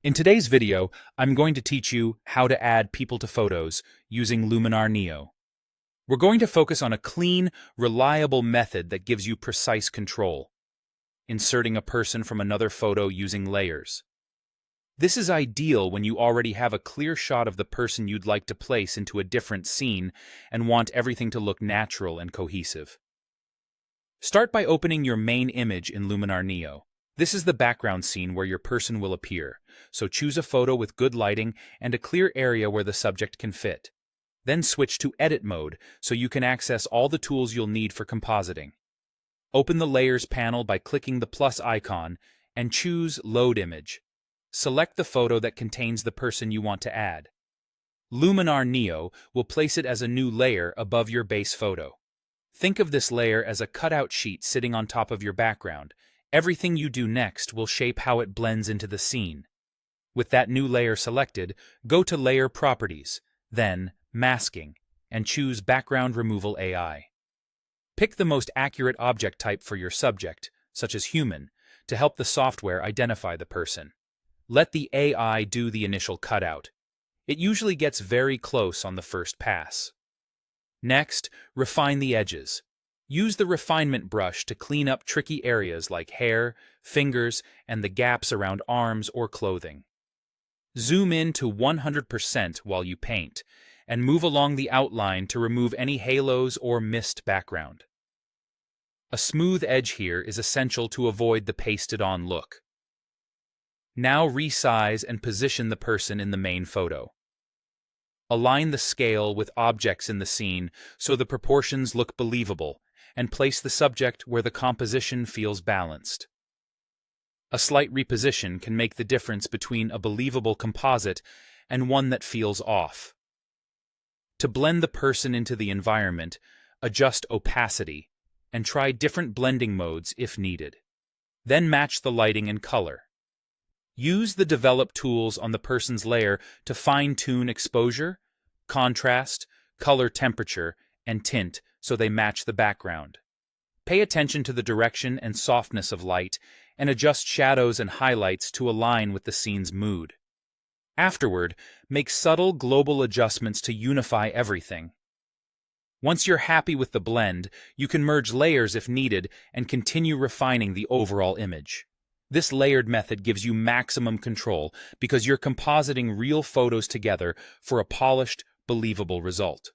In today's video, I'm going to teach you how to add people to photos using Luminar Neo. We're going to focus on a clean, reliable method that gives you precise control, inserting a person from another photo using layers. This is ideal when you already have a clear shot of the person you'd like to place into a different scene and want everything to look natural and cohesive. Start by opening your main image in Luminar Neo. This is the background scene where your person will appear, so choose a photo with good lighting and a clear area where the subject can fit. Then switch to Edit mode so you can access all the tools you'll need for compositing. Open the Layers panel by clicking the plus icon and choose Load Image. Select the photo that contains the person you want to add. Luminar Neo will place it as a new layer above your base photo. Think of this layer as a cutout sheet sitting on top of your background. Everything you do next will shape how it blends into the scene. With that new layer selected, go to Layer Properties, then Masking, and choose Background Removal AI. Pick the most accurate object type for your subject, such as human, to help the software identify the person. Let the AI do the initial cutout. It usually gets very close on the first pass. Next, refine the edges. Use the refinement brush to clean up tricky areas like hair, fingers, and the gaps around arms or clothing. Zoom in to 100% while you paint, and move along the outline to remove any halos or mist background. A smooth edge here is essential to avoid the pasted-on look. Now resize and position the person in the main photo. Align the scale with objects in the scene so the proportions look believable, and place the subject where the composition feels balanced. A slight reposition can make the difference between a believable composite and one that feels off. To blend the person into the environment, adjust opacity, and try different blending modes if needed. Then match the lighting and color. Use the Develop tools on the person's layer to fine-tune exposure, contrast, color temperature, and tint so they match the background. Pay attention to the direction and softness of light and adjust shadows and highlights to align with the scene's mood. Afterward, make subtle global adjustments to unify everything. Once you're happy with the blend, you can merge layers if needed and continue refining the overall image. This layered method gives you maximum control because you're compositing real photos together for a polished, believable result.